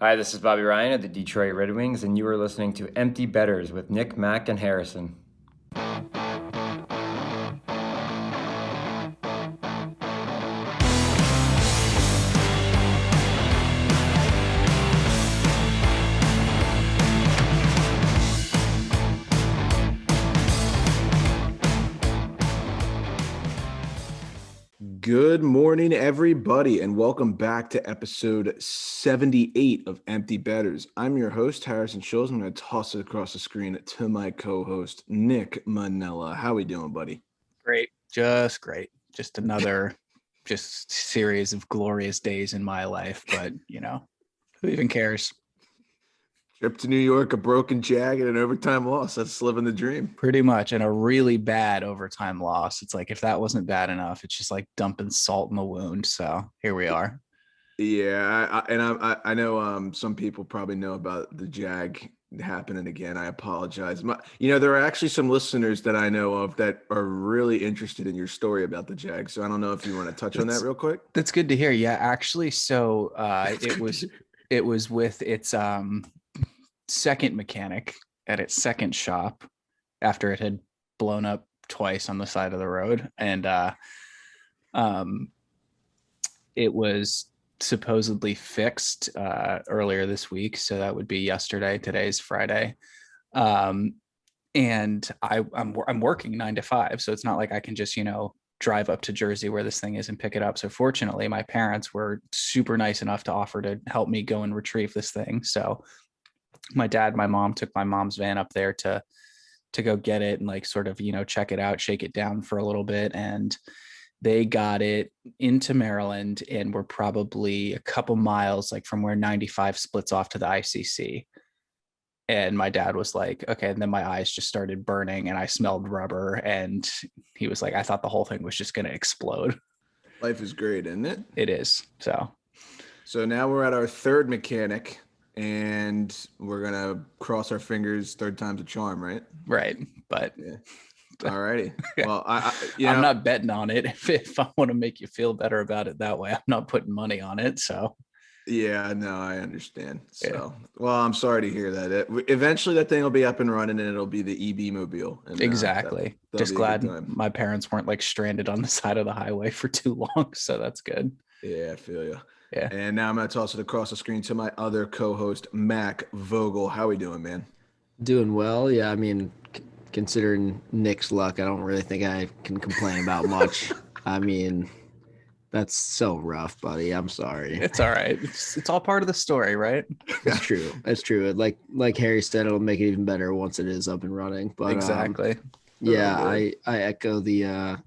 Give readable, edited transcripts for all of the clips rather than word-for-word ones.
Hi, this is Bobby Ryan of the Detroit Red Wings, and you are listening to Empty Betters with Nick, Mac, and Harrison. Good morning, everybody, and welcome back to episode 78 of Empty Betters. I'm your host, Harrison Schulz. I'm going to toss it across the screen to my co-host, Nick Manella. How we doing, buddy? Great. Just great. Just another series of glorious days in my life. But, who even cares? Trip to New York, a broken jag, and an overtime loss. That's living the dream. Pretty much. And a really bad overtime loss. It's like, if that wasn't bad enough, it's just like dumping salt in the wound. So here we are. Yeah, I know some people probably know about the jag happening again. I apologize. There are actually some listeners that I know of that are really interested in your story about the jag. So I don't know if you want to touch on that real quick. That's good to hear. Yeah, actually. So it was with its second mechanic at its second shop after it had blown up twice on the side of the road. And it was supposedly fixed earlier this week. So that would be yesterday. Today's Friday. And I'm working 9 to 5. So it's not like I can just, drive up to Jersey where this thing is and pick it up. So fortunately, my parents were super nice enough to offer to help me go and retrieve this thing. So my dad, my mom took my mom's van up there to go get it and like sort of, check it out, shake it down for a little bit. And they got it into Maryland and were probably a couple miles like from where 95 splits off to the ICC. And my dad was like, okay. And then my eyes just started burning and I smelled rubber. And he was like, I thought the whole thing was just going to explode. Life is great, isn't it? It is. So now we're at our third mechanic and we're going to cross our fingers. Third time's a charm, right? Right. But yeah. All righty. Well, I'm not betting on it. If I want to make you feel better about it that way, I'm not putting money on it. So yeah, no, I understand. So, well, I'm sorry to hear that. Eventually that thing will be up and running and it'll be the EB mobile. And, exactly. Just glad my parents weren't like stranded on the side of the highway for too long. So that's good. Yeah, I feel you. Yeah. And now I'm going to toss it across the screen to my other co-host, Mac Vogel. How we doing, man? Doing well. Yeah, I mean, considering Nick's luck, I don't really think I can complain about much. I mean, that's so rough, buddy. I'm sorry. It's all right. It's all part of the story, right? It's true. It's true. Like Harry said, it'll make it even better once it is up and running. But exactly. Yeah, I echo the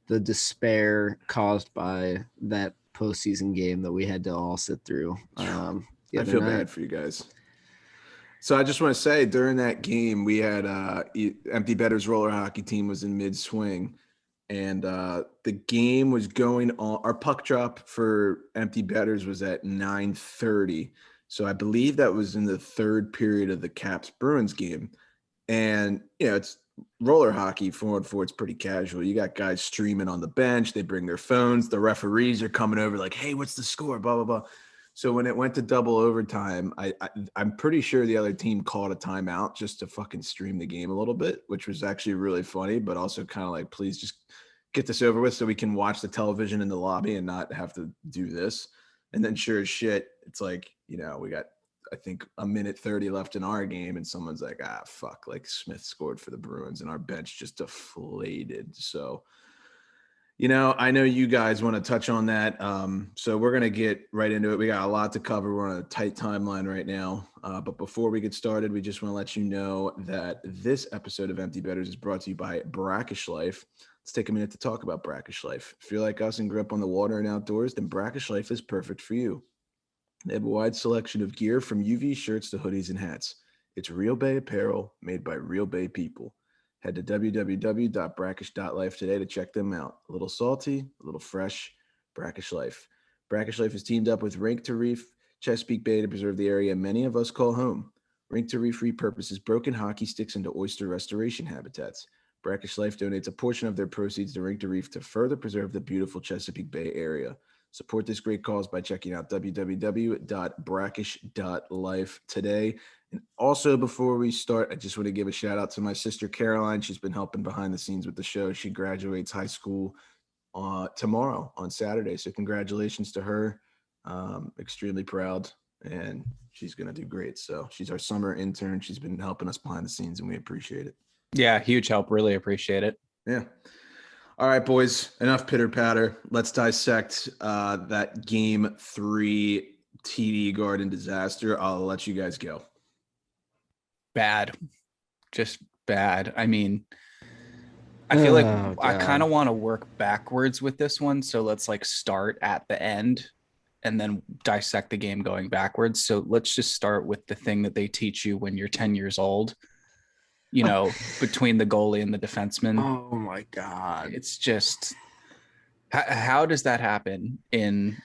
despair caused by that postseason game that we had to all sit through. I feel bad for you guys. So I just want to say during that game, we had Empty Betters roller hockey team was in mid swing and the game was going on. Our puck drop for Empty Betters was at 9:30. So I believe that was in the third period of the Caps Bruins game. And, it's roller hockey 4-on-4. It's pretty casual. You got guys streaming on the bench. They bring their phones. The referees are coming over like, hey, what's the score? Blah, blah, blah. So when it went to double overtime, I'm pretty sure the other team called a timeout just to fucking stream the game a little bit, which was actually really funny, but also kind of like, please just get this over with so we can watch the television in the lobby and not have to do this. And then sure as shit, it's like, we got, I think, a minute 30 left in our game and someone's like, fuck, like Smith scored for the Bruins and our bench just deflated. So I know you guys want to touch on that. So we're going to get right into it. We got a lot to cover. We're on a tight timeline right now. But before we get started, we just want to let you know that this episode of Empty Betters is brought to you by Brackish Life. Let's take a minute to talk about Brackish Life. If you're like us and grew up on the water and outdoors, then Brackish Life is perfect for you. They have a wide selection of gear from UV shirts to hoodies and hats. It's Real Bay apparel made by Real Bay people. Head to www.brackish.life today to check them out. A little salty, a little fresh. Brackish Life. Brackish Life has teamed up with Rink to Reef, Chesapeake Bay to preserve the area many of us call home. Rink to Reef repurposes broken hockey sticks into oyster restoration habitats. Brackish Life donates a portion of their proceeds to Rink to Reef to further preserve the beautiful Chesapeake Bay area. Support this great cause by checking out www.brackish.life today. And also, before we start, I just want to give a shout out to my sister Caroline. She's been helping behind the scenes with the show. She graduates high school tomorrow on Saturday. So congratulations to her. Extremely proud, and she's going to do great. So she's our summer intern. She's been helping us behind the scenes, and we appreciate it. Yeah, huge help. Really appreciate it. Yeah. All right, boys, enough pitter patter. Let's dissect that game 3 TD Garden disaster. I'll let you guys go. Bad. Just bad. I mean, I feel like I kind of want to work backwards with this one. So let's like start at the end and then dissect the game going backwards. So let's just start with the thing that they teach you when you're 10 years old. You know, between the goalie and the defenseman. Oh my God. It's just, how does that happen in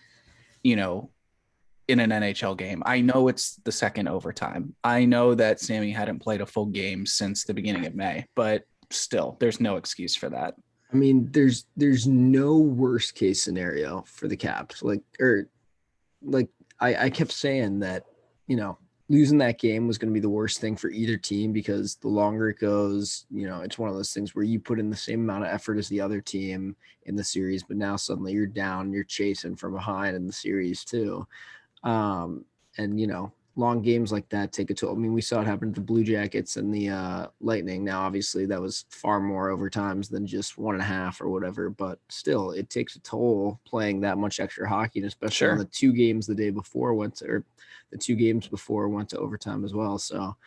an NHL game? I know it's the second overtime. I know that Sammy hadn't played a full game since the beginning of May, but still, there's no excuse for that. I mean, there's no worst case scenario for the Caps. I kept saying that, losing that game was going to be the worst thing for either team, because the longer it goes, it's one of those things where you put in the same amount of effort as the other team in the series, but now suddenly you're down, you're chasing from behind in the series too. Long games like that take a toll. I mean, we saw it happen to the Blue Jackets and the Lightning. Now, obviously that was far more overtimes than just 1.5 or whatever, but still it takes a toll playing that much extra hockey, and especially on the 2 games the day before the 2 games before went to overtime as well. So,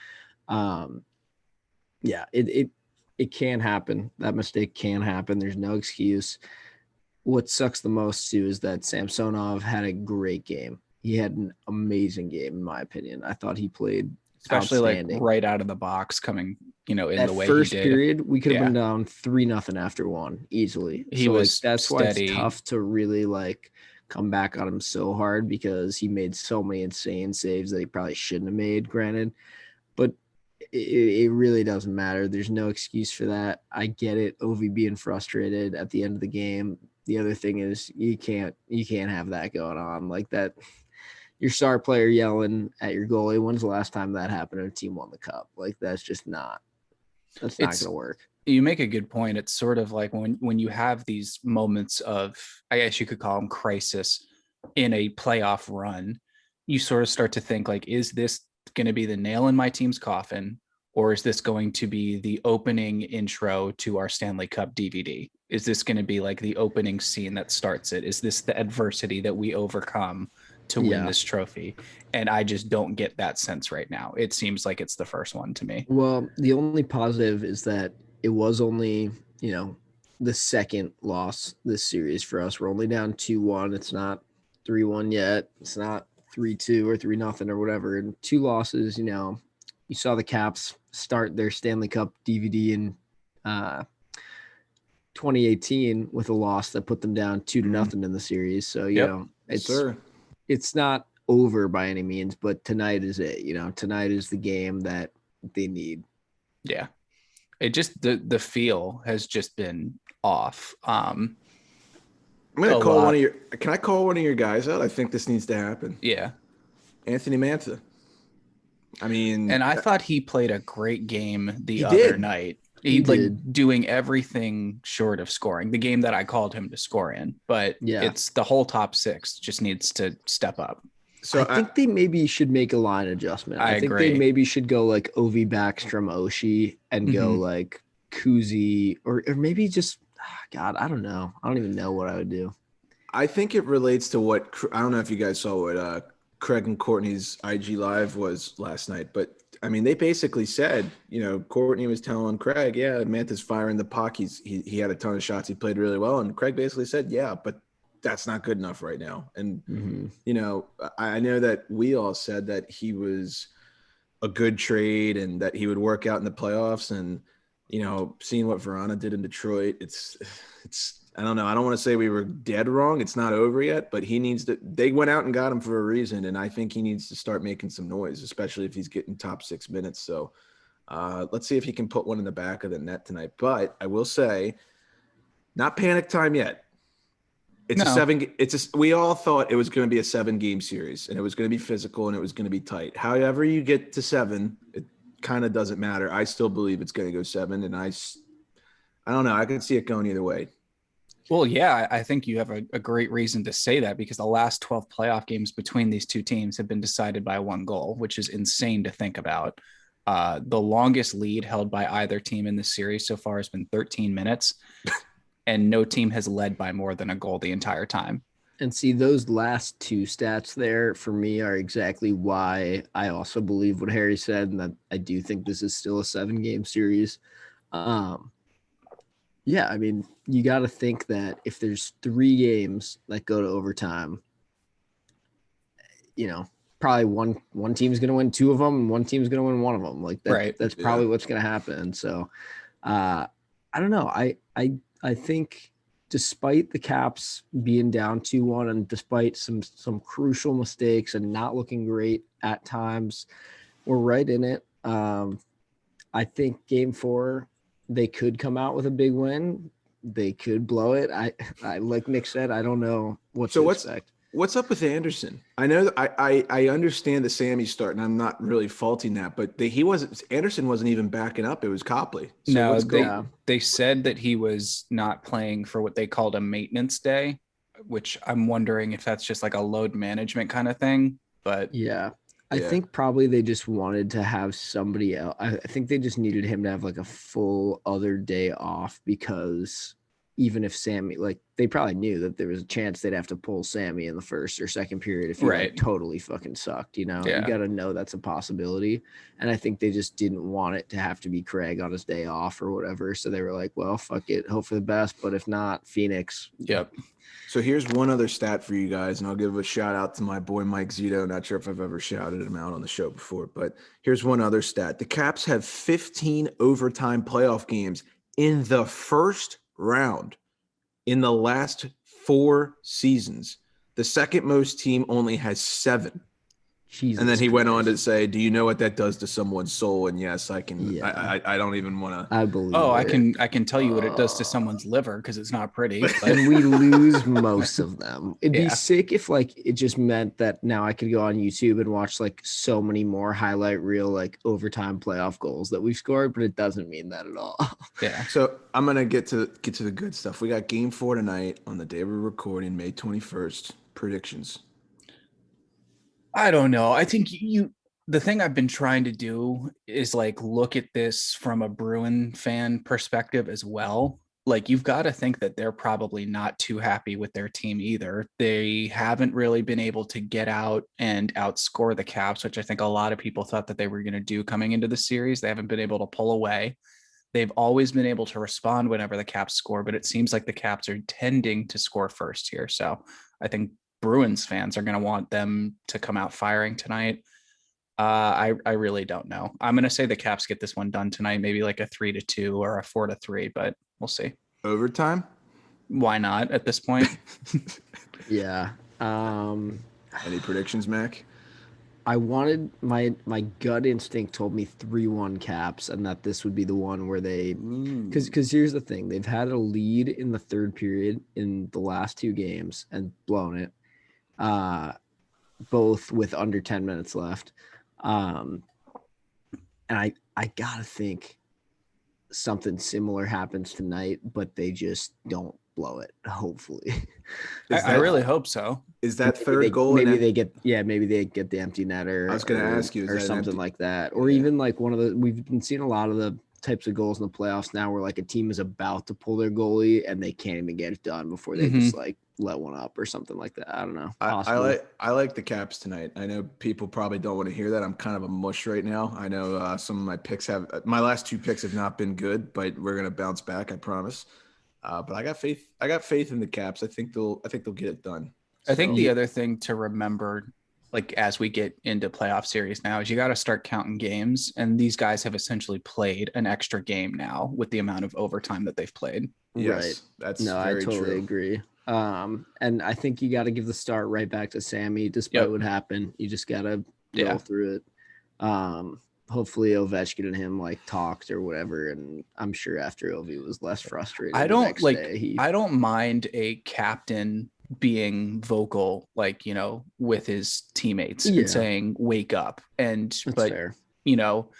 it can happen. That mistake can happen. There's no excuse. What sucks the most too is that Samsonov had a great game. He had an amazing game, in my opinion. I thought he played especially like right out of the box, coming, in that the way first he did. period, we could have been down 3-0 after 1 easily. He was that's steady. Why it's tough to really come back on him so hard, because he made so many insane saves that he probably shouldn't have made, granted. But it really doesn't matter. There's no excuse for that. I get it. Ovi being frustrated at the end of the game. The other thing is you can't have that going on like that. Your star player yelling at your goalie. When's the last time that happened and a team won the cup? That's not going to work. You make a good point. It's sort of like when you have these moments of, I guess you could call them crisis in a playoff run, you sort of start to think is this going to be the nail in my team's coffin, or is this going to be the opening intro to our Stanley Cup DVD? Is this going to be the opening scene that starts it? Is this the adversity that we overcome to win this trophy? And I just don't get that sense right now. It seems like it's the first one to me. Well, the only positive is that it was only, the second loss this series for us. We're only down 2-1. It's not 3-1 yet. It's not 3-2 or 3-0 or whatever. And 2 losses, you saw the Caps start their Stanley Cup DVD in 2018 with a loss that put them down 2-0 in the series. So, it's not over by any means, but tonight is it. Tonight is the game that they need. Yeah. It just, the feel has just been off. I'm going to call can I call one of your guys out? I think this needs to happen. Yeah. Anthony Mantha. I mean, and I thought he played a great game the other night. He doing everything short of scoring, the game that I called him to score in, but it's the whole top 6 just needs to step up. So I think they maybe should make a line adjustment. I think agree. They maybe should go Ovi, Backstrom, Oshie, and go Kuzi, or maybe just God. I don't know. I don't even know what I would do. I think it relates to what I don't know if you guys saw what Craig and Courtney's IG Live was last night, but I mean they basically said, Courtney was telling Craig, Mantha's firing the puck. He had a ton of shots. He played really well, and Craig basically said, but that's not good enough right now. And, I know that we all said that he was a good trade and that he would work out in the playoffs. And, seeing what Verona did in Detroit, it's, I don't know. I don't want to say we were dead wrong. It's not over yet, but they went out and got him for a reason. And I think he needs to start making some noise, especially if he's getting top 6 minutes. So let's see if he can put one in the back of the net tonight. But I will say, not panic time yet. It's a No. seven. We all thought it was going to be a 7-game series, and it was going to be physical, and it was going to be tight. However, you get to 7, it kind of doesn't matter. I still believe it's going to go 7, and I don't know. I can see it going either way. Well, yeah, I think you have a great reason to say that because the last 12 playoff games between these two teams have been decided by 1 goal, which is insane to think about. The longest lead held by either team in the series so far has been 13 minutes, and no team has led by more than a goal the entire time. And see, those last 2 stats there for me are exactly why I also believe what Harry said, and that I do think this is still a 7-game series. Yeah, I mean, you got to think that if there's 3 games that go to overtime, probably one team's going to win 2 of them and one team's going to win 1 of them. Like that, Right. That's probably what's going to happen. So, I don't know. I think despite the Caps being down 2-1 and despite some crucial mistakes and not looking great at times, we're right in it. I think Game 4. They could come out with a big win. They could blow it. I like Nick said, I don't know what to expect. What's up with Anderson? I know I understand that Sammy's starting. I'm not really faulting that, but Anderson wasn't even backing up. It was Copley. So no, they said that he was not playing for what they called a maintenance day, which I'm wondering if that's just like a load management kind of thing. But yeah. I think probably they just wanted to have somebody else. I think they just needed him to have like a full other day off because even if Sammy, like they probably knew that there was a chance they'd have to pull Sammy in the first or second period if he like, totally fucking sucked, you got to know that's a possibility. And I think they just didn't want it to have to be Craig on his day off or whatever. So they were like, well, fuck it. Hope for the best. But if not, Phoenix. Yep. So here's one other stat for you guys, and I'll give a shout out to my boy Mike Zito. Not sure if I've ever shouted him out on the show before, but here's one other stat. The Caps have 15 overtime playoff games in the first round in the last 4 seasons. The second most team only has 7. Jesus and then he Christ. went on to say, do you know what that does to someone's soul? And yes, I can. Yeah. I don't even want to. I believe. I can tell you what it does to someone's liver because it's not pretty. But... And we lose most of them. It'd be sick if like it just meant that now I could go on YouTube and watch like so many more highlight reel like overtime playoff goals that we've scored, but it doesn't mean that at all. Yeah. So I'm gonna get to the good stuff. We got Game 4 tonight on the day we're recording, May 21st. Predictions. I don't know. I think the thing I've been trying to do is like look at this from a Bruin fan perspective as well. Like you've got to think that they're probably not too happy with their team either. They haven't really been able to get out and outscore the Caps, which I think a lot of people thought that they were going to do coming into the series. They haven't been able to pull away. They've always been able to respond whenever the Caps score, but it seems like the Caps are tending to score first here. So I think Bruins fans are going to want them to come out firing tonight. I really don't know. I'm going to say the Caps get this one done tonight, maybe like a 3-2 or a 4-3, but we'll see. Overtime? Why not at this point? Yeah. Any predictions, Mac? I wanted my gut instinct told me 3-1 Caps, and that this would be the one where they because here's the thing, they've had a lead in the third period in the last 2 games and blown it, both with under 10 minutes left, and I gotta think something similar happens tonight, but they just don't blow it. Hopefully, I really hope so. Is that third goal? Maybe they get the empty netter. I was going to ask you, or something like that, or even like one of the. We've been seeing a lot of the types of goals in the playoffs now, where like a team is about to pull their goalie and they can't even get it done before they just like let one up or something like that. I don't know. I like the Caps tonight. I know people probably don't want to hear that. I'm kind of a mush right now. I know some of my last 2 picks have not been good, but we're going to bounce back. I promise. But I got faith. I got faith in the Caps. I think they'll get it done. I think the other thing to remember, like as we get into playoff series now, is you got to start counting games. And these guys have essentially played an extra game now with the amount of overtime that they've played. Yes, right. That's I very totally true. agree. And I think you got to give the start right back to Sammy, despite what happened. You just got to go through it. Hopefully Ovechkin and him like talked or whatever, and I'm sure after Ovi was less frustrated. I don't mind a captain being vocal, like, you know, with his teammates Yeah. and saying, wake up. And, That's but, fair. you know,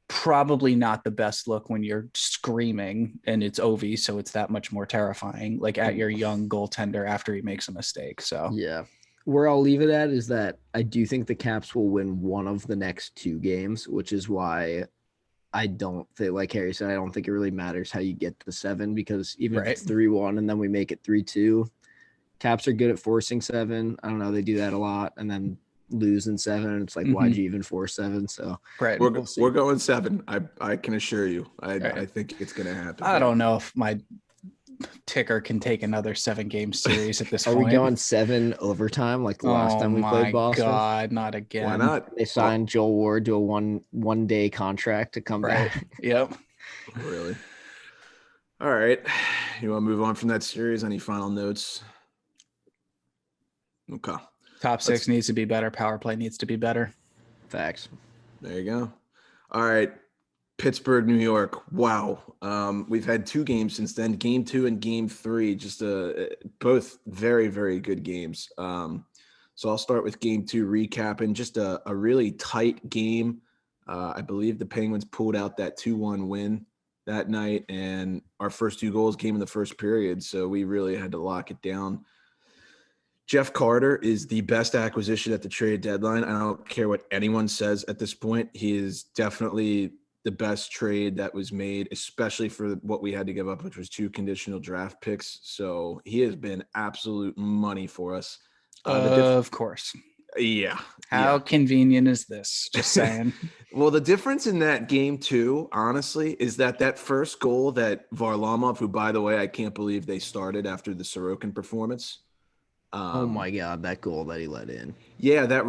probably not the best look when you're screaming and it's Ovi. So it's that much more terrifying, like at your young goaltender after he makes a mistake. So, Yeah. Where I'll leave it at is that I do think the Caps will win one of the next 2 games, which is why I don't think, like Harry said, I don't think it really matters how you get to 7, because even if it's 3-1 and then we make it 3-2, Caps are good at forcing 7. I don't know. They do that a lot and then lose in 7. And it's like, why'd you even force 7? So right. We're going 7. I can assure you. I think it's going to happen. I don't know if my ticker can take another 7-game series at this Are point. we going 7 overtime like the last time we played Boston? Oh my God, not again. Why not? They signed Joel Ward to a one day contract to come back. Yep. Really? All right. You want to move on from that series? Any final notes? Okay. Top 6 needs to be better. Power play needs to be better. Facts. There you go. All right. Pittsburgh, New York. Wow. We've had 2 games since then. Game 2 and Game 3, just both very, very good games. So I'll start with Game 2 recapping. Just a really tight game. I believe the Penguins pulled out that 2-1 win that night, and our first 2 goals came in the first period, so we really had to lock it down. Jeff Carter is the best acquisition at the trade deadline. I don't care what anyone says at this point. He is definitely the best trade that was made, especially for what we had to give up, which was 2 conditional draft picks. So he has been absolute money for us. Of course. Yeah. How convenient is this? Just saying. Well, the difference in that game too, honestly, is that first goal that Varlamov, who, by the way, I can't believe they started after the Sorokin performance. Oh my God, that goal that he let in. Yeah, that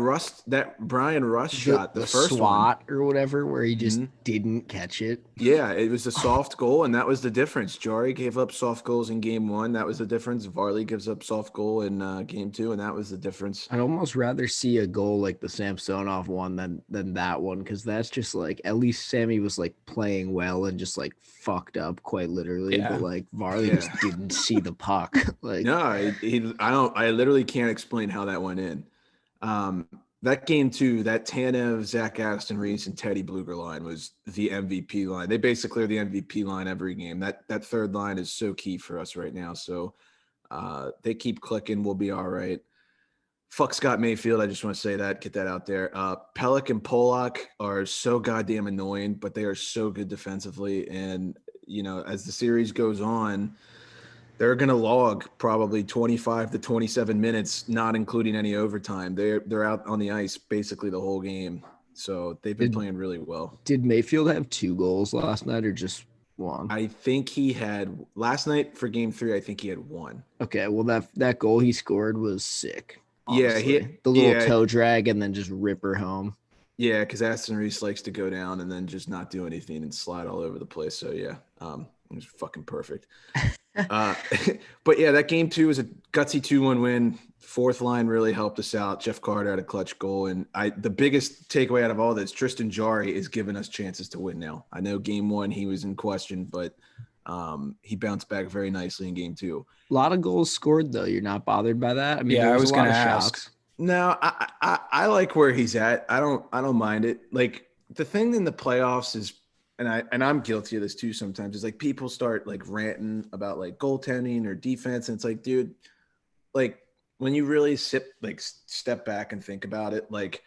Brian Rust shot, the first swat or whatever, where he just didn't catch it. Yeah, it was a soft goal, and that was the difference. Jari gave up soft goals in Game 1. That was the difference. Varley gives up soft goal in Game 2, and that was the difference. I'd almost rather see a goal like the Samsonov one than that one, because that's just like, at least Sammy was like playing well and just like fucked up quite literally, but like Varley just didn't see the puck. Like, no, I literally can't explain how that went in. That game too, that Tanev, Zach Aston Reese, and Teddy Bluger line was the MVP line. They basically are the MVP line every game. That third line is so key for us right now. So they keep clicking. We'll be all right. Fuck Scott Mayfield. I just want to say that, get that out there. Pelech and Polak are so goddamn annoying, but they are so good defensively. And, you know, as the series goes on, they're going to log probably 25 to 27 minutes, not including any overtime. They're out on the ice basically the whole game. So they've been playing really well. Did Mayfield have 2 goals last night or just 1? I think he had last night for Game 3. I think he had 1. Okay, well that goal he scored was sick. Honestly. Yeah, the little toe drag and then just rip her home. Yeah, because Aston Reese likes to go down and then just not do anything and slide all over the place. So yeah, it was fucking perfect. But yeah, that Game 2 was a gutsy 2-1 win. Fourth line really helped us out. Jeff Carter had a clutch goal, and the biggest takeaway out of all this, Tristan Jarry is giving us chances to win now. I know Game 1 he was in question, but he bounced back very nicely in Game 2. A lot of goals scored though. You're not bothered by that? I mean, yeah, I was going to ask. shots. No, I like where he's at. I don't mind it. Like, the thing in the playoffs is, and I'm guilty of this too sometimes, is like people start like ranting about like goaltending or defense, and it's like, dude, like when you really step back and think about it, like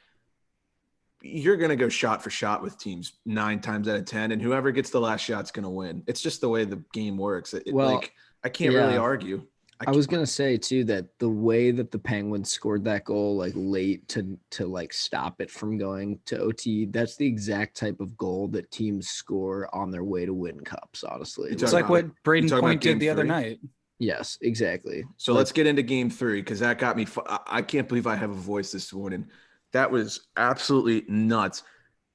you're gonna go shot for shot with teams 9 times out of 10, and whoever gets the last shot's gonna win. It's just the way the game works. Like I can't really argue. I was gonna say too that the way that the Penguins scored that goal like late to like stop it from going to OT, that's the exact type of goal that teams score on their way to win cups. Honestly, it's like what Braden Point did the other night. Yes, exactly. So let's get into Game 3 because that got me. I can't believe I have a voice this morning. That was absolutely nuts.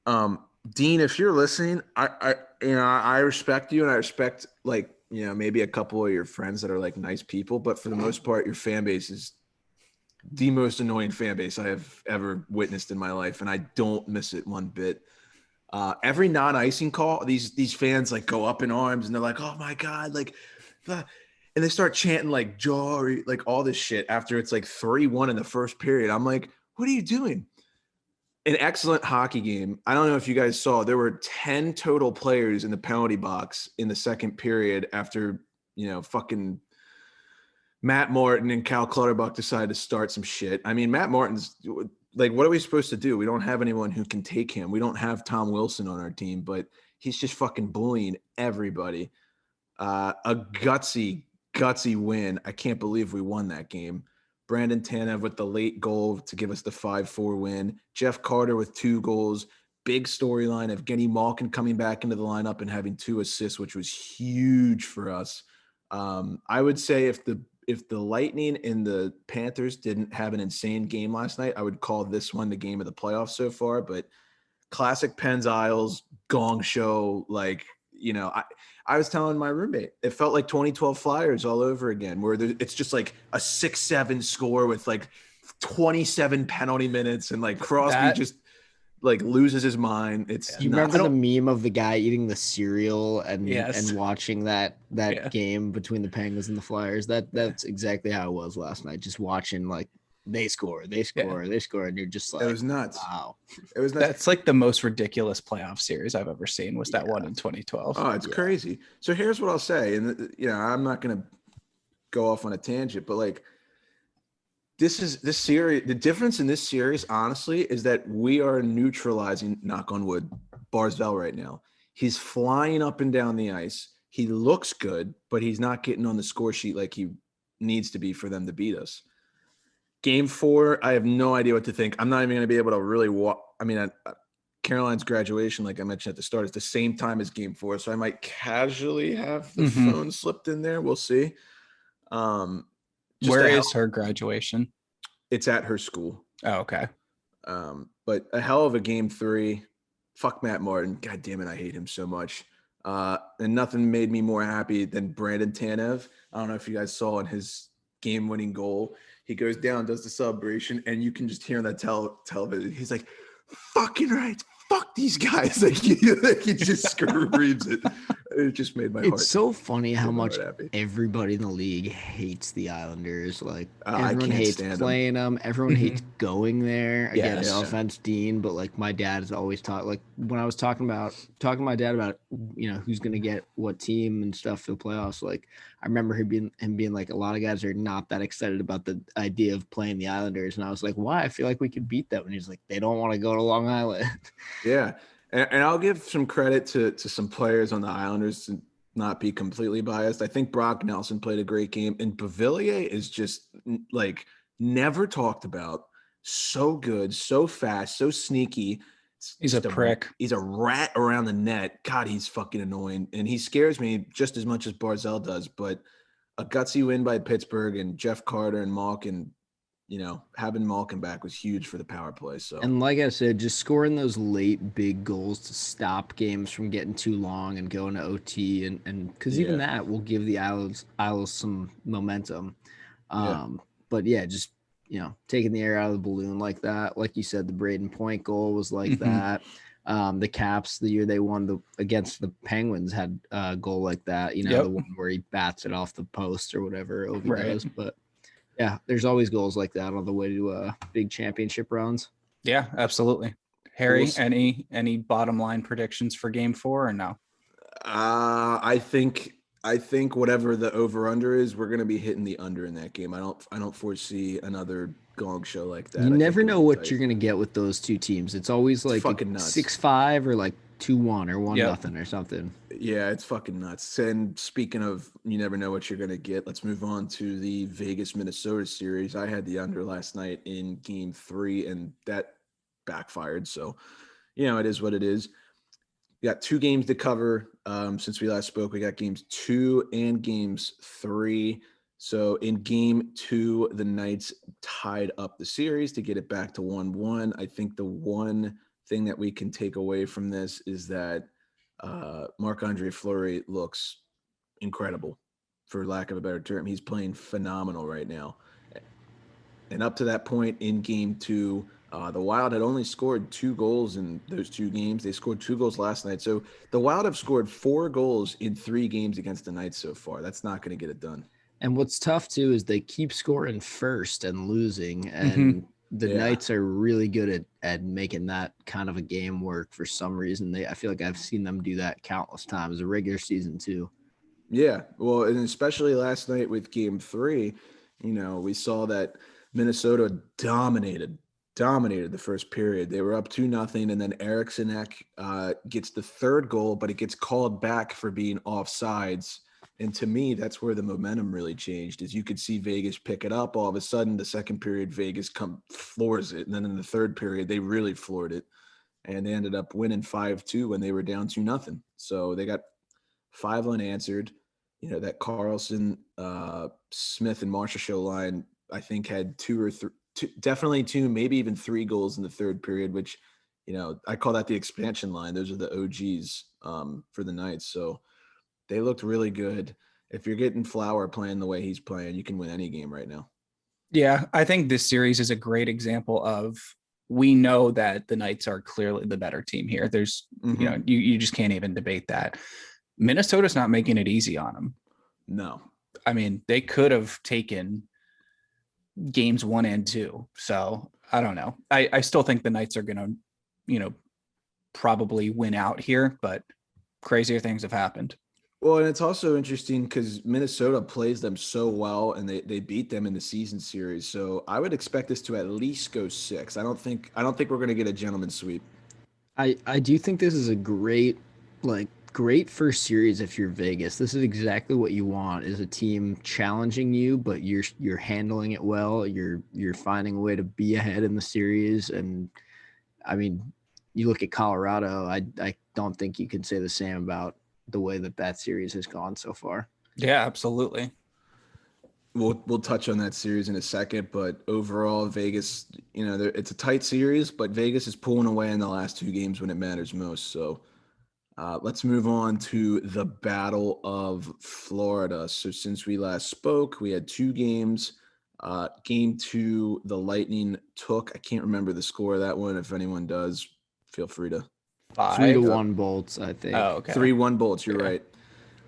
Dean, if you're listening, I respect you, and I respect like, you know, maybe a couple of your friends that are like nice people, but for the most part, your fan base is the most annoying fan base I have ever witnessed in my life, and I don't miss it one bit. Every non-icing call, these fans like go up in arms and they're like, "Oh my god!" Like, and and they start chanting like Jory, like all this shit after it's like 3-1 in the first period. I'm like, what are you doing? An excellent hockey game. I don't know if you guys saw, there were 10 total players in the penalty box in the second period after, fucking Matt Martin and Cal Clutterbuck decided to start some shit. I mean, Matt Martin's like, what are we supposed to do? We don't have anyone who can take him. We don't have Tom Wilson on our team, but he's just fucking bullying everybody. A gutsy win. I can't believe we won that game. Brandon Tanev with the late goal to give us the 5-4 win. Jeff Carter with 2 goals. Big storyline of Evgeny Malkin coming back into the lineup and having 2 assists, which was huge for us. I would say if the Lightning and the Panthers didn't have an insane game last night, I would call this one the game of the playoffs so far. But classic Penn's Isles gong show, like, I was telling my roommate, it felt like 2012 Flyers all over again, where it's just like a 6-7 score with like 27 penalty minutes, and like Crosby just like loses his mind. It's you remember the meme of the guy eating the cereal and watching that game between the Penguins and the Flyers? That's exactly how it was last night. Just watching like they score, and you're just like, it was nuts. Wow, it was nuts. That's like the most ridiculous playoff series I've ever seen. Was that one in 2012? Oh, it's crazy. So here's what I'll say, and I'm not gonna go off on a tangent, but like this series, the difference in this series, honestly, is that we are neutralizing, knock on wood, Barzal right now. He's flying up and down the ice. He looks good, but he's not getting on the score sheet like he needs to be for them to beat us. Game 4, I have no idea what to think. I'm not even going to be able to really walk. I mean, Caroline's graduation, like I mentioned at the start, is the same time as Game 4, so I might casually have the phone slipped in there. We'll see. Where is her graduation? It's at her school. Oh, okay. But a hell of a Game 3. Fuck Matt Martin. God damn it, I hate him so much. And nothing made me more happy than Brandon Tanev. I don't know if you guys saw in his game-winning goal, he goes down, does the celebration, and you can just hear on that television. He's like, "Fucking right, fuck these guys!" Like he just screams it. It just made my heart. It's so funny how much everybody in the league hates the Islanders. Like everyone hates playing them. Everyone hates going there. Again, no offense, Dean, but like my dad has always taught. Like when I was talking to my dad about who's gonna get what team and stuff for the playoffs. Like I remember him being like, a lot of guys are not that excited about the idea of playing the Islanders, and I was like, why? I feel like we could beat them. And he's like, they don't want to go to Long Island. Yeah. And I'll give some credit to some players on the Islanders to not be completely biased. I think Brock Nelson played a great game, and Beauvillier is just like never talked about. So good, so fast, so sneaky. He's a prick. He's a rat around the net. God, he's fucking annoying, and he scares me just as much as Barzal does. But a gutsy win by Pittsburgh and Jeff Carter and Malkin. Having Malkin back was huge for the power play. So, and like I said, just scoring those late big goals to stop games from getting too long and going to OT, and because even that will give the Isles some momentum. But just taking the air out of the balloon like that, like you said, the Braden Point goal was like that. The Caps, the year they won against the Penguins, had a goal like that. The one where he bats it off the post or whatever Ovi does, but. Yeah, there's always goals like that on the way to big championship rounds. Yeah, absolutely. Harry, any bottom line predictions for Game 4 or no? I think whatever the over under is, we're going to be hitting the under in that game. I don't foresee another gong show like that. You never know what you're going to get with those two teams. It's always like 6-5 or like 2-1 or 1-0 or something. Yeah, it's fucking nuts. And speaking of, you never know what you're going to get, let's move on to the Vegas-Minnesota series. I had the under last night in Game 3, and that backfired. So, it is what it is. We got 2 games to cover since we last spoke. We got Games 2 and Games 3. So in Game 2, the Knights tied up the series to get it back to 1-1. I think the one thing that we can take away from this is that Marc-Andre Fleury looks incredible, for lack of a better term. He's playing phenomenal right now. And up to that point in Game 2, the Wild had only scored 2 goals in those 2 games. They scored 2 goals last night. So the Wild have scored 4 goals in 3 games against the Knights so far. That's not going to get it done. And what's tough too is they keep scoring first and losing, and the Knights are really good at making that kind of a game work for some reason. I feel like I've seen them do that countless times, the regular season too. Yeah, well, and especially last night with Game 3, we saw that Minnesota dominated the first period. They were up 2-0, and then Eriksson gets the third goal, but it gets called back for being offsides. And to me, that's where the momentum really changed. Is you could see Vegas pick it up. All of a sudden, the second period, Vegas floors it, and then in the third period, they really floored it, and they ended up winning 5-2 when they were down 2-0. So they got 5 unanswered. That Carlson, Smith, and Marshall show line, I think, had 2 or 3, definitely 2, maybe even 3 goals in the third period, which, I call that the expansion line. Those are the OGs for the Knights. So they looked really good. If you're getting Flower playing the way he's playing, you can win any game right now. Yeah, I think this series is a great example of, we know that the Knights are clearly the better team here. There's, you just can't even debate that. Minnesota's not making it easy on them. No. I mean, they could have taken games 1 and 2. So I don't know. I still think the Knights are going to, probably win out here, but crazier things have happened. Well, and it's also interesting because Minnesota plays them so well, and they beat them in the season series. So I would expect this to at least go 6. I don't think we're going to get a gentleman's sweep. I do think this is a great first series if you're Vegas. This is exactly what you want, is a team challenging you, but you're handling it well. You're finding a way to be ahead in the series. And I mean, you look at Colorado, I don't think you can say the same about the way that series has gone so far. Yeah, absolutely. We'll touch on that series in a second, but overall, Vegas, it's a tight series, but Vegas is pulling away in the last 2 games when it matters most. So let's move on to the Battle of Florida. So since we last spoke, we had 2 games. Game 2, the Lightning took, I can't remember the score of that one. If anyone does, feel free to. 3-1 Bolts, I think. Oh, okay. 3-1 Bolts, you're right.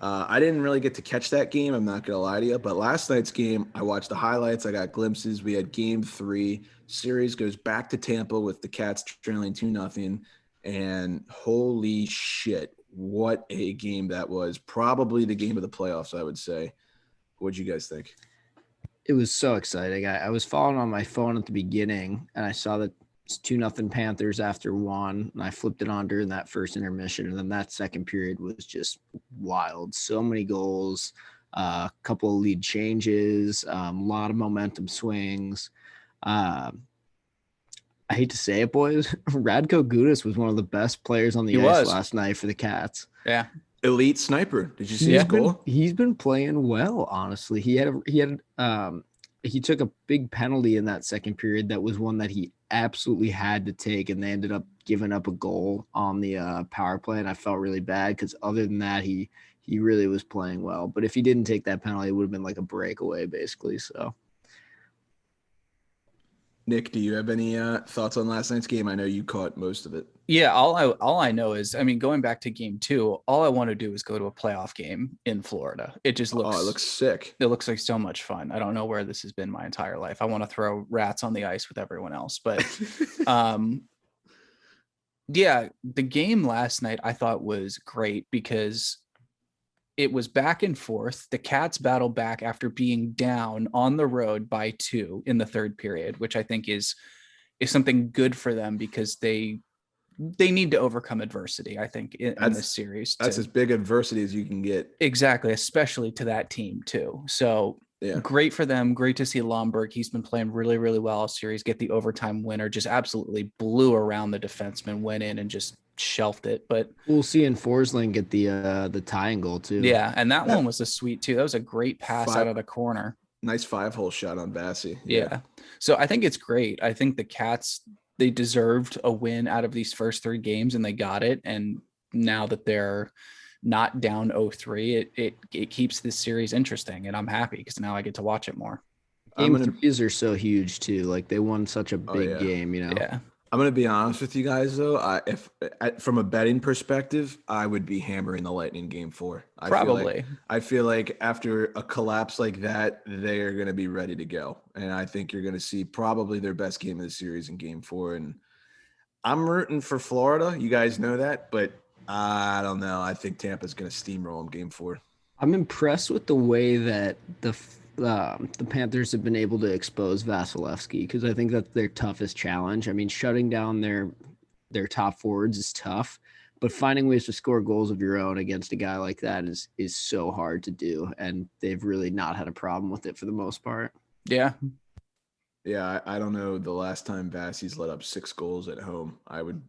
I didn't really get to catch that game, I'm not going to lie to you, but last night's game, I watched the highlights, I got glimpses. We had Game 3. Series goes back to Tampa with the Cats trailing 2-0, and holy shit, what a game that was. Probably the game of the playoffs, I would say. What'd you guys think? It was so exciting. I was following on my phone at the beginning, and I saw that it's 2-0 Panthers after 1, and I flipped it on during that first intermission, and then that second period was just wild. So many goals, a couple of lead changes, a lot of momentum swings. I hate to say it, boys, Radko Gudas was one of the best players on the ice last night for the Cats. Yeah. Elite sniper. Did you see his goal? He's been playing well, honestly. He took a big penalty in that second period. That was one that he absolutely had to take, and they ended up giving up a goal on the power play, and I felt really bad because other than that, he really was playing well. But if he didn't take that penalty, it would have been like a breakaway, basically. So, Nick, do you have any thoughts on last night's game? I know you caught most of it. Yeah, all I know is, I mean, going back to Game 2, all I want to do is go to a playoff game in Florida. It just looks, it looks sick. It looks like so much fun. I don't know where this has been my entire life. I want to throw rats on the ice with everyone else, but yeah, the game last night I thought was great because it was back and forth. The Cats battled back after being down on the road by 2 in the third period, which I think is something good for them because they need to overcome adversity, I think, in this series. That's as big adversity as you can get. Exactly, especially to that team too. So great for them. Great to see Lomberg. He's been playing really, really well all series. Get the overtime winner. Just absolutely blew around the defenseman. Went in and just shelved it. But we'll see in Forsling get the tying goal too. Yeah, and that one was a sweet too. That was a great pass out of the corner. Nice 5-hole shot on Bassey. Yeah. So I think it's great. I think the Cats, they deserved a win out of these first 3 games, and they got it. And now that they're not down 0-3, it keeps this series interesting, and I'm happy because now I get to watch it more. Game 3s are so huge too. Like they won such a big game, you know. Yeah. I'm going to be honest with you guys, though. From a betting perspective, I would be hammering the Lightning game 4. Probably. I feel like after a collapse like that, they are going to be ready to go. And I think you're going to see probably their best game of the series in game 4. And I'm rooting for Florida. You guys know that, but I don't know. I think Tampa's going to steamroll them game 4. I'm impressed with the way that the Panthers have been able to expose Vasilevsky, because I think that's their toughest challenge. I mean, shutting down their top forwards is tough, but finding ways to score goals of your own against a guy like that is so hard to do, and they've really not had a problem with it for the most part. Yeah. Yeah, I don't know the last time Vasi's let up 6 goals at home. I would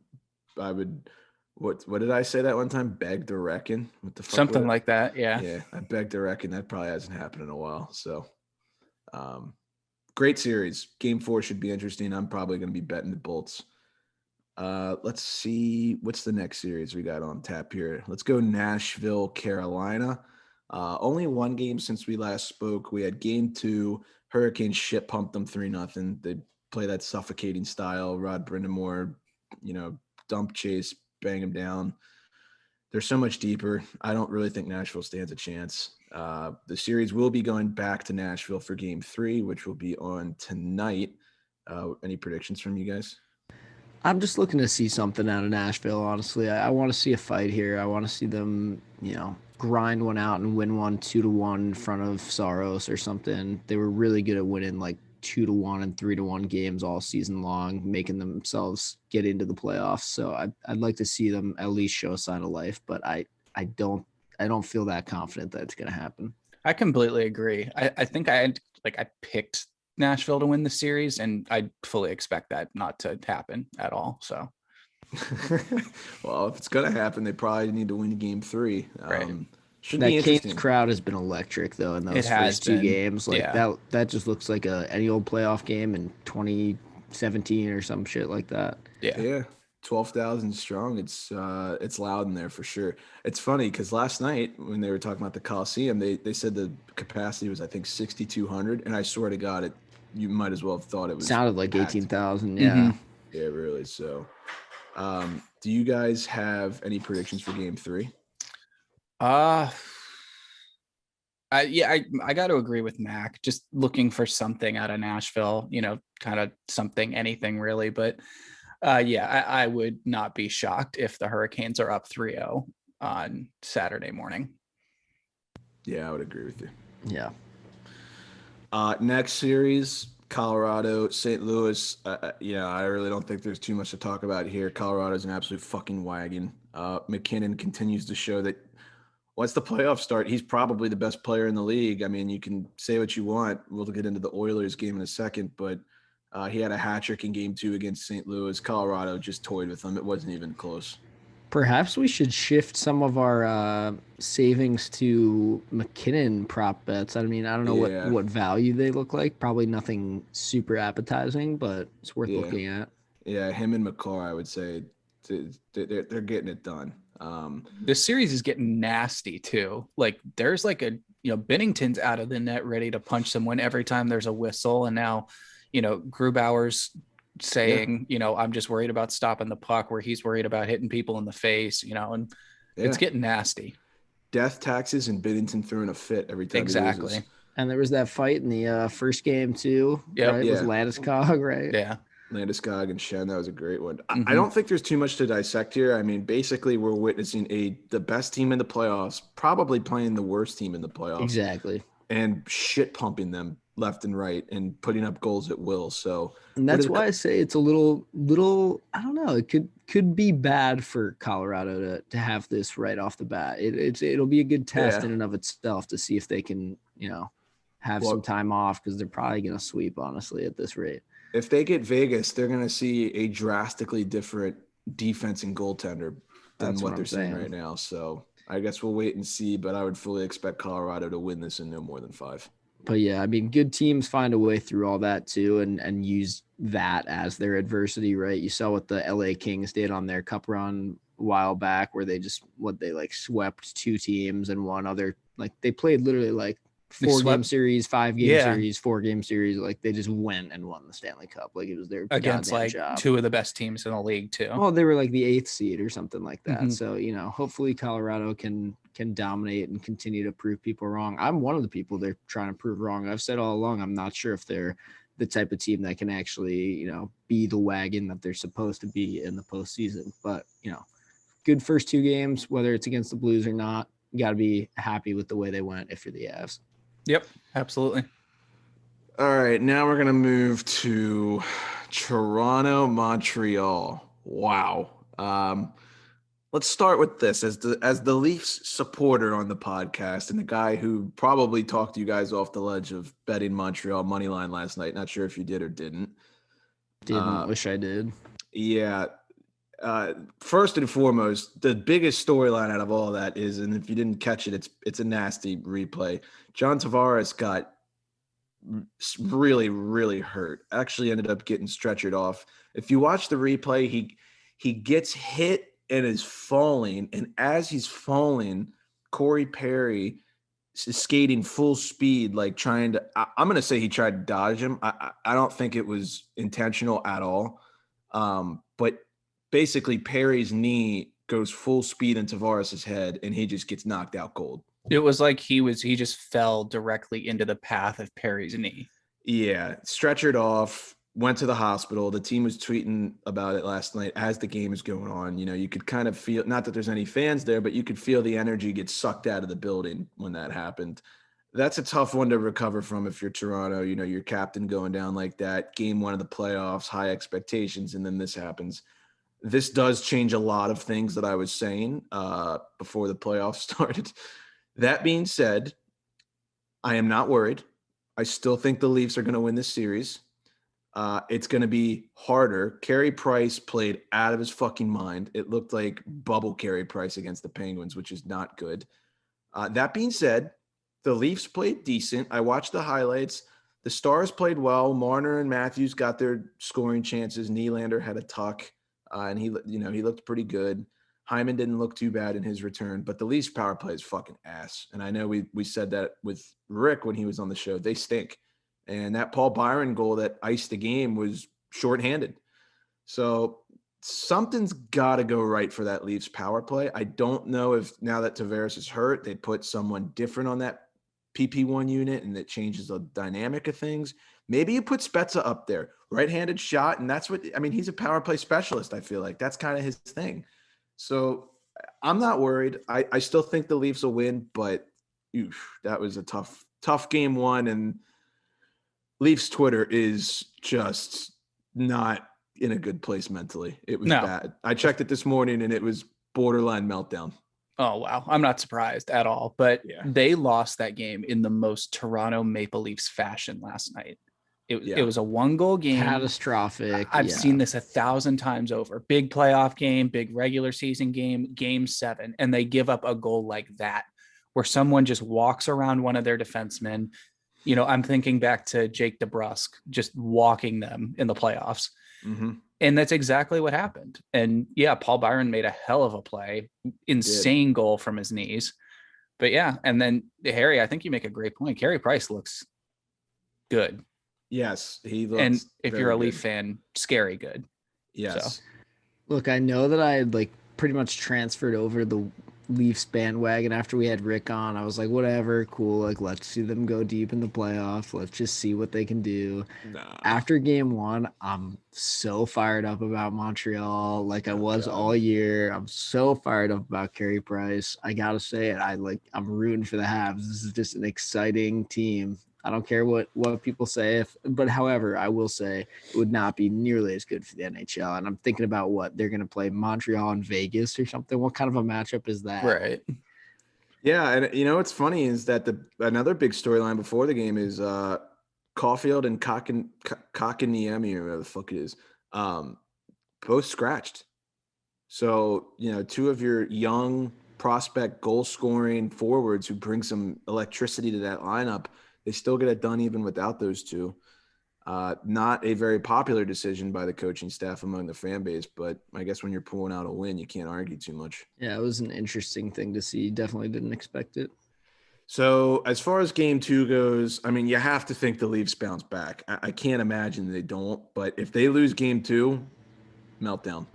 what did I say that one time? Beg to reckon? What the fuck? Something like that. Yeah. Yeah, I beg to reckon that probably hasn't happened in a while. So great series. Game 4 should be interesting. I'm probably gonna be betting the Bolts. Let's see what's the next series we got on tap here. Let's go Nashville, Carolina. Only one game since we last spoke. We had game 2. Hurricanes shit pumped them 3-0. They play that suffocating style. Rod Brindamore, dump chase, bang them down. They're so much deeper. I don't really think Nashville stands a chance. The series will be going back to Nashville for game 3, which will be on tonight. Any predictions from you guys? I'm just looking to see something out of Nashville, honestly. I want to see a fight here. I want to see them, grind one out and win one 2-1 in front of Saros or something. They were really good at winning like 2-1 and 3-1 games all season long, making themselves get into the playoffs. So I'd like to see them at least show a sign of life, but I don't feel that confident that it's going to happen. I completely agree. I think I picked Nashville to win the series, and I fully expect that not to happen at all. So, well, if it's gonna happen, they probably need to win game 3. Right. Should that be interesting. Canes crowd has been electric though in those first 2 games. That just looks like any old playoff game in 2017 or some shit like that. Yeah. 12,000 strong. It's loud in there for sure. It's funny because last night when they were talking about the Coliseum, they said the capacity was I think 6,200, and I swear to God, you might as well have thought it was sounded like packed. 18,000. Yeah. Mm-hmm. Yeah, really. So, do you guys have any predictions for game 3? I got to agree with Mac. Just looking for something out of Nashville, kind of something, anything really. But I would not be shocked if the Hurricanes are up 3-0 on Saturday morning. Yeah, I would agree with you. Yeah. Next series, Colorado, St. Louis. I really don't think there's too much to talk about here. Colorado's an absolute fucking wagon. McKinnon continues to show that once the playoffs start, he's probably the best player in the league. I mean, you can say what you want. We'll get into the Oilers game in a second, but he had a hat trick in game 2 against St. Louis. Colorado just toyed with them. It wasn't even close. Perhaps we should shift some of our savings to McKinnon prop bets. I mean, I don't know what value they look like. Probably nothing super appetizing, but it's worth looking at. Yeah, him and McCarr, I would say, they're getting it done. This series is getting nasty too. Like there's like Binnington's out of the net ready to punch someone every time there's a whistle, and now Grubauer's saying, I'm just worried about stopping the puck, where he's worried about hitting people in the face, and it's getting nasty. Death taxes and Binnington throwing a fit every time. Exactly. He loses. And there was that fight in the first game too. Yep. Right? Yeah. It was Landeskog, right? Yeah. Landeskog and Shen, that was a great one. Mm-hmm. I don't think there's too much to dissect here. I mean, basically, we're witnessing the best team in the playoffs, probably playing the worst team in the playoffs. Exactly. And shit pumping them left and right and putting up goals at will. So, and that's why I say it's a little. I don't know. It could be bad for Colorado to have this right off the bat. It'll be a good test in and of itself to see if they can have some time off, because they're probably going to sweep, honestly, at this rate. If they get Vegas, they're going to see a drastically different defense and goaltender than what they're seeing right now. So I guess we'll wait and see, but I would fully expect Colorado to win this in no more than 5. But yeah, I mean, good teams find a way through all that too, and use that as their adversity, right? You saw what the LA Kings did on their cup run a while back, where they swept 2 teams and one other. Like they played literally like They 4-game swept. series, 5-game Yeah. series, 4-game series. Like they just went and won the Stanley Cup. Like it was their Against goddamn like job. two of the best teams in the league too. Well, they were like the 8th seed or something like that. Mhm. So, hopefully Colorado can dominate and continue to prove people wrong. I'm one of the people they're trying to prove wrong. I've said all along, I'm not sure if they're the type of team that can actually, be the wagon that they're supposed to be in the postseason. But, good first 2 games, whether it's against the Blues or not, you got to be happy with the way they went if you're the Avs. Yep, absolutely. All right, now we're gonna move to Toronto, Montreal. Wow. Let's start with this as the Leafs supporter on the podcast and the guy who probably talked you guys off the ledge of betting Montreal money line last night. Not sure if you did or didn't. Wish I did. Yeah. First and foremost, the biggest storyline out of all of that is, and if you didn't catch it, it's a nasty replay. John Tavares got really, really hurt. Actually ended up getting stretchered off. If you watch the replay, he gets hit and is falling. And as he's falling, Corey Perry is skating full speed, like trying to, I'm going to say he tried to dodge him. I don't think it was intentional at all. But basically Perry's knee goes full speed in Tavares' head and he just gets knocked out cold. It was like he just fell directly into the path of Perry's knee. Yeah, stretchered off, went to the hospital. The team was tweeting about it last night as the game is going on. You could kind of feel, not that there's any fans there, but you could feel the energy get sucked out of the building when that happened. That's a tough one to recover from if you're Toronto. Your captain going down like that, game 1 of the playoffs, high expectations, and then this happens. This does change a lot of things that I was saying before the playoffs started. That being said, I am not worried. I still think the Leafs are going to win this series. It's going to be harder. Carey Price played out of his fucking mind. It looked like bubble Carey Price against the Penguins, which is not good. That being said, the Leafs played decent. I watched the highlights. The Stars played well. Marner and Matthews got their scoring chances. Nylander had a tuck, and he looked pretty good. Hyman didn't look too bad in his return, but the Leafs power play is fucking ass. And I know we said that with Rick when he was on the show. They stink. And that Paul Byron goal that iced the game was shorthanded. So something's got to go right for that Leafs power play. I don't know if now that Tavares is hurt, they put someone different on that PP1 unit and that changes the dynamic of things. Maybe you put Spezza up there, right-handed shot, and that's what – I mean, he's a power play specialist, I feel like. That's kind of his thing. So I'm not worried. I still think the Leafs will win, but that was a tough game 1, and Leafs Twitter is just not in a good place mentally. It was bad. I checked it this morning, and it was borderline meltdown. Oh, wow. I'm not surprised at all, but They lost that game in the most Toronto Maple Leafs fashion last night. It was a 1-goal game. Catastrophic. I've seen this 1,000 times over. Big playoff game, big regular season game, game 7, and they give up a goal like that, where someone just walks around one of their defensemen. I'm thinking back to Jake DeBrusk just walking them in the playoffs. Mm-hmm. And that's exactly what happened. And Paul Byron made a hell of a play, insane goal from his knees. But and then Harry, I think you make a great point. Carey Price looks good. Yes, he looks. And if you're a Leaf good. fan, scary good. Yes. So. Look, I know that I had pretty much transferred over the Leafs bandwagon after we had Rick on. I was like, whatever, cool. Let's see them go deep in the playoffs. Let's just see what they can do. Nah. After game 1, I'm so fired up about Montreal, like I was all year. I'm so fired up about Carey Price. I gotta say it. I'm rooting for the Habs. This is just an exciting team. I don't care what people say, but however, I will say it would not be nearly as good for the NHL. And I'm thinking about what they're going to play Montreal and Vegas or something. What kind of a matchup is that? Right. Yeah, and what's funny is that another big storyline before the game is Caulfield and Kotkaniemi, or whatever the fuck it is, both scratched. So 2 of your young prospect goal scoring forwards who bring some electricity to that lineup. They still get it done even without those 2. Not a very popular decision by the coaching staff among the fan base, but I guess when you're pulling out a win, you can't argue too much. Yeah, it was an interesting thing to see. Definitely didn't expect it. So as far as game 2 goes, I mean, you have to think the Leafs bounce back. I can't imagine they don't, but if they lose game 2, meltdown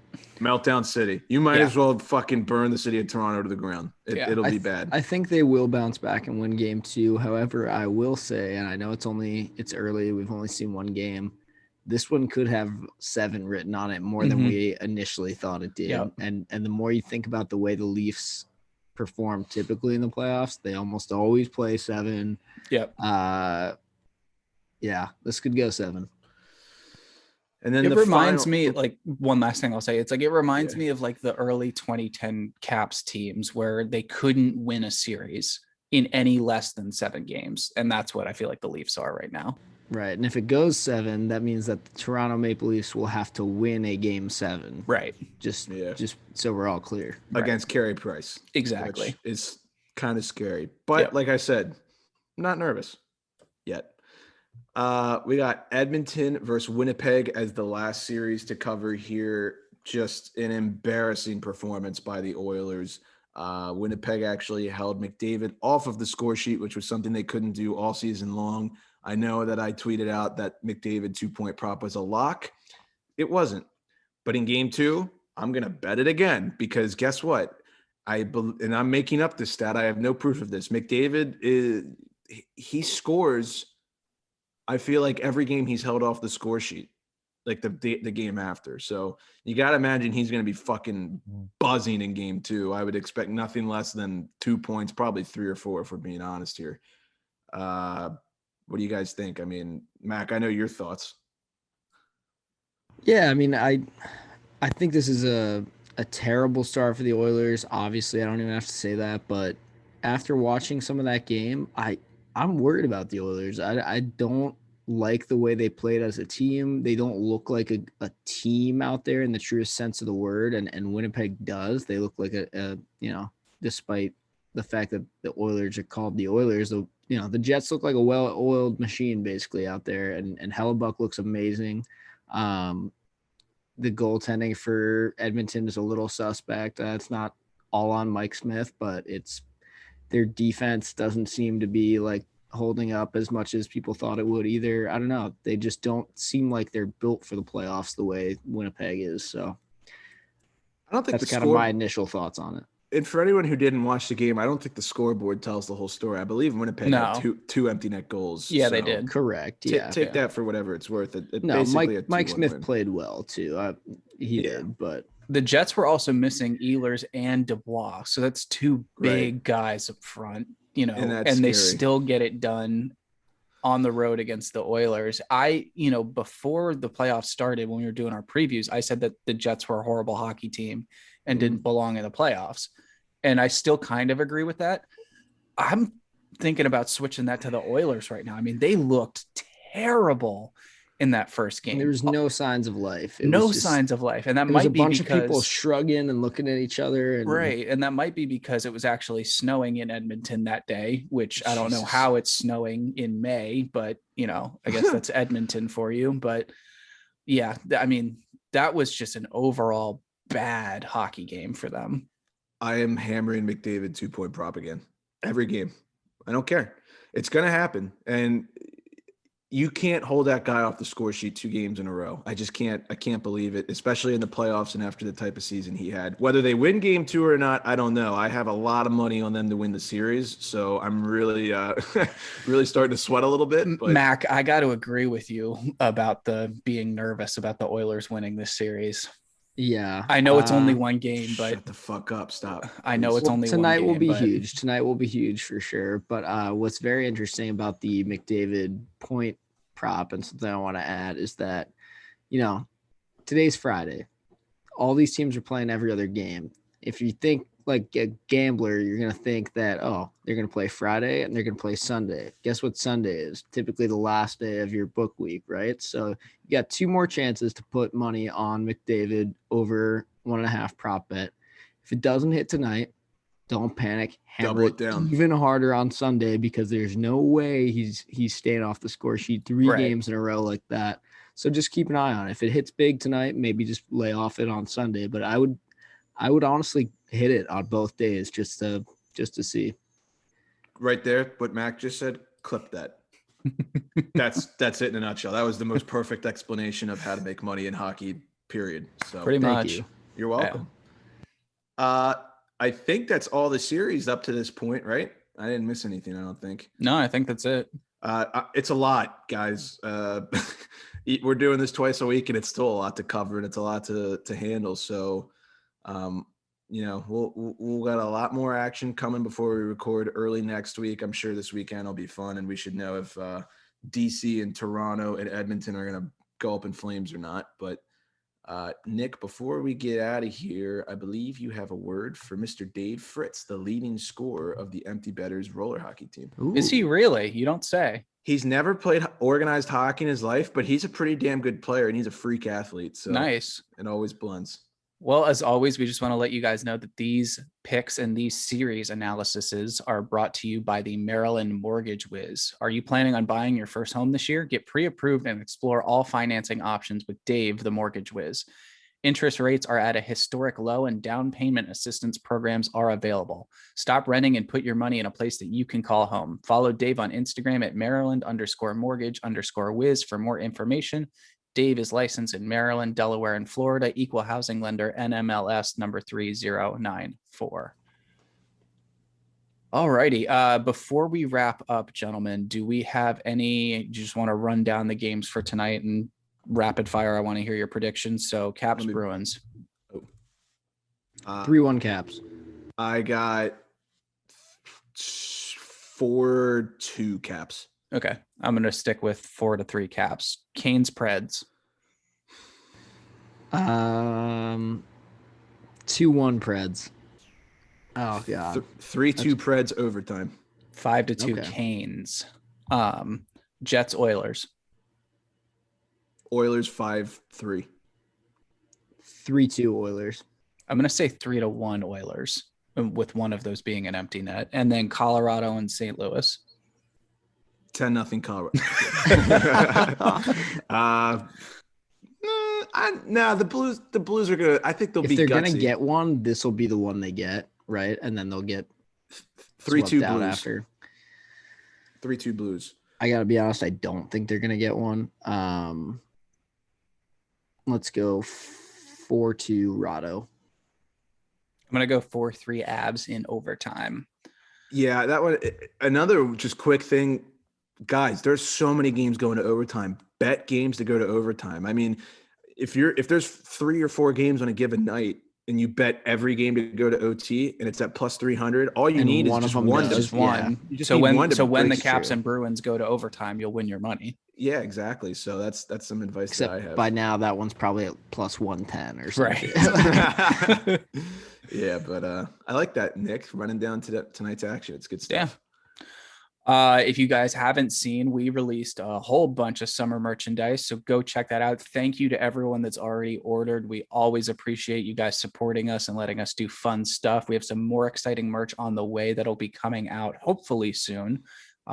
city. You might as well fucking burn the city of Toronto to the ground. It'll be bad. I think they will bounce back and win game 2. However, I will say, and I know it's early, we've only seen one game, this one could have 7 written on it more than we initially thought it did. Yep. And the more you think about the way the Leafs perform typically in the playoffs, they almost always play 7. Yep. Yeah, this could go 7. And then it reminds me, like, one last thing I'll say, it's like it reminds me of like the early 2010 Caps teams where they couldn't win a series in any less than 7 games. And that's what I feel like the Leafs are right now. Right. And if it goes 7, that means that the Toronto Maple Leafs will have to win a game 7. Right. Just so we're all clear. Against Carey Price. Exactly. Which is kind of scary. But like I said, I'm not nervous yet. We got Edmonton versus Winnipeg as the last series to cover here. Just an embarrassing performance by the Oilers. Winnipeg actually held McDavid off of the score sheet, which was something they couldn't do all season long. I know that I tweeted out that McDavid 2-point prop was a lock. It wasn't. But in game 2, I'm going to bet it again because guess what? And I'm making up this stat. I have no proof of this. McDavid, he scores, I feel like every game he's held off the score sheet, like the game after. So you got to imagine he's going to be fucking buzzing in game 2. I would expect nothing less than 2 points, probably 3 or 4 if we're being honest here. What do you guys think? I mean, Mac, I know your thoughts. Yeah, I mean, I think this is a terrible start for the Oilers. Obviously, I don't even have to say that, but after watching some of that game, I'm worried about the Oilers. I don't like the way they played as a team. They don't look like a team out there in the truest sense of the word, and Winnipeg does. They look like a despite the fact that the Oilers are called the Oilers, the Jets look like a well-oiled machine basically out there, and Hellebuck looks amazing. The goaltending for Edmonton is a little suspect. It's not all on Mike Smith, but their defense doesn't seem to be like holding up as much as people thought it would either. I don't know. They just don't seem like they're built for the playoffs the way Winnipeg is. So I don't think that's kind of my initial thoughts on it. And for anyone who didn't watch the game, I don't think the scoreboard tells the whole story. I believe Winnipeg had two empty net goals. Yeah, they did. Correct. Yeah. Take that for whatever it's worth. Mike Smith played well too. He did, but the Jets were also missing Ehlers and Dubois. So that's 2 big guys up front, and they still get it done on the road against the Oilers. Before the playoffs started, when we were doing our previews, I said that the Jets were a horrible hockey team and didn't belong in the playoffs. And I still kind of agree with that. I'm thinking about switching that to the Oilers right now. I mean, they looked terrible in that first game. There was no signs of life. Signs of life. And that might be because a bunch of people shrugging and looking at each other. Right. And that might be because it was actually snowing in Edmonton that day, which I don't know how it's snowing in May, but I guess that's Edmonton for you. But yeah, I mean, that was just an overall bad hockey game for them. I am hammering McDavid 2-point prop again. Every game. I don't care. It's going to happen. And you can't hold that guy off the score sheet 2 games in a row. I just can't. I can't believe it, especially in the playoffs and after the type of season he had. Whether they win game 2 or not, I don't know. I have a lot of money on them to win the series, so I'm really, really starting to sweat a little bit. But Mac, I got to agree with you about the being nervous about the Oilers winning this series. Yeah, I know it's only one game, but shut the fuck up. Stop. I know it's only tonight. One game, huge. Tonight will be huge for sure. But what's very interesting about the McDavid point prop and something I want to add is that, today's Friday. All these teams are playing every other game. If you think like a gambler, you're going to think that, they're going to play Friday and they're going to play Sunday. Guess what Sunday is? Typically the last day of your book week, right? So you got 2 more chances to put money on McDavid over 1.5 prop bet. If it doesn't hit tonight, don't panic. Hammer it down even harder on Sunday because there's no way he's staying off the score sheet 3 games in a row like that. So just keep an eye on it. If it hits big tonight, maybe just lay off it on Sunday. But I would honestly hit it on both days just to see. right there, what Mac just said, clip that. That's it in a nutshell. That was the most perfect explanation of how to make money in hockey, period. So Pretty Thank much. you. you're welcome. I think that's all the series up to this point, right? I didn't miss anything, I don't think. No, I think that's it. It's a lot, guys. We're doing this twice a week, and it's still a lot to cover, and it's a lot to handle. So, we'll got a lot more action coming before we record early next week. I'm sure this weekend will be fun, and we should know if DC and Toronto and Edmonton are going to go up in flames or not. But Nick, before we get out of here, I believe you have a word for Mr. Dave Fritz, the leading scorer of the Empty Betters roller hockey team. Ooh. Is he really? You don't say. He's never played organized hockey in his life, but he's a pretty damn good player, and he's a freak athlete. So Nice. It always blends. Well, as always, we just want to let you guys know that these picks and these series analyses are brought to you by the Maryland Mortgage Wiz. Are you planning on buying your first home this year? Get pre-approved and explore all financing options with Dave, the Mortgage Wiz. Interest rates are at a historic low and down payment assistance programs are available. Stop renting and put your money in a place that you can call home. Follow Dave on Instagram at Maryland_mortgage_wiz for more information. Dave is licensed in Maryland, Delaware, and Florida, equal housing lender, NMLS number 3094. All righty. Before we wrap up, gentlemen, do we have any, you just want to run down the games for tonight and rapid fire? I want to hear your predictions. So Caps, Bruins. 3-1 Caps. I got 4-2 Caps. Okay. I'm going to stick with 4-3 Caps. Canes, Preds. 2-1 Preds. Oh God. 3-2 Preds overtime. 5-2 Okay. Canes. Jets, Oilers. Oilers 5-3. 3-2 Oilers. I'm going to say 3-1 Oilers, with one of those being an empty net. And then Colorado and St. Louis. 10-0 Colorado. The Blues are gonna. I think they'll If be. they're gutsy. gonna get one, this will be the one they get, right? And then they'll get 3-2 out Blues. after. 3-2 Blues. I gotta be honest, I don't think they're gonna get one. Let's go 4-2 Rado. I'm going to go 4-3 Abs in overtime. Yeah, that one. Another just quick thing, guys. There's so many games going to overtime. Bet games to go to overtime. I mean, if there's 3 or 4 games on a given night, and you bet every game to go to OT, and it's at plus 300, all you need is just one. Just one. You just so need when one to when the break Caps through. and Bruins go to overtime, you'll win your money. Yeah, exactly. So that's some advice Except that I have. by now that one's probably at plus 110 or something. Right. Yeah, but I like that, Nick, running down to tonight's action. It's good stuff. Yeah. If you guys haven't seen, we released a whole bunch of summer merchandise, so go check that out. Thank you to everyone that's already ordered. We always appreciate you guys supporting us and letting us do fun stuff. We have some more exciting merch on the way that'll be coming out hopefully soon.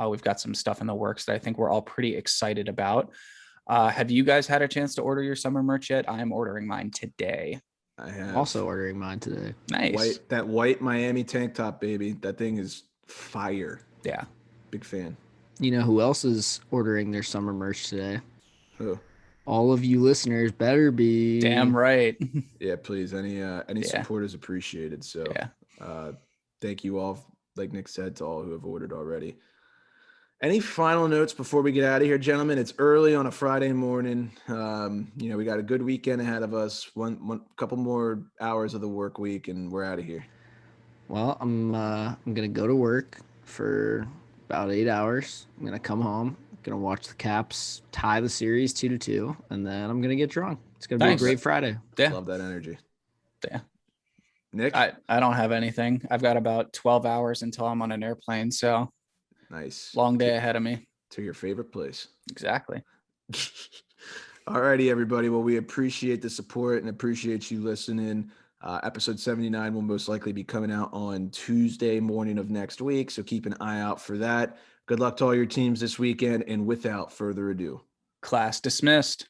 We've got some stuff in the works that I think we're all pretty excited about. Have you guys had a chance to order your summer merch yet? I am ordering mine today. I have Also ordering mine today. Nice. that white Miami tank top, baby. That thing is fire. Yeah. Big fan. You know who else is ordering their summer merch today? Who? All of you listeners better be. Damn right. Yeah, please. Any support is appreciated. So Yeah. Thank you all, like Nick said, to all who have ordered already. Any final notes before we get out of here, gentlemen? It's early on a Friday morning. We got a good weekend ahead of us. One couple more hours of the work week, and we're out of here. Well, I'm gonna go to work for about 8 hours. I'm gonna come home, gonna watch the Caps tie the series 2-2, and then I'm gonna get drunk. It's gonna be a Nice. great Friday. Yeah. Love that energy. Yeah. Nick? I don't have anything. I've got about 12 hours until I'm on an airplane, so Nice. long day ahead of me. To your favorite place. Exactly. All righty, everybody. Well, we appreciate the support and appreciate you listening. Episode 79 will most likely be coming out on Tuesday morning of next week, so keep an eye out for that. Good luck to all your teams this weekend, and without further ado, Class dismissed.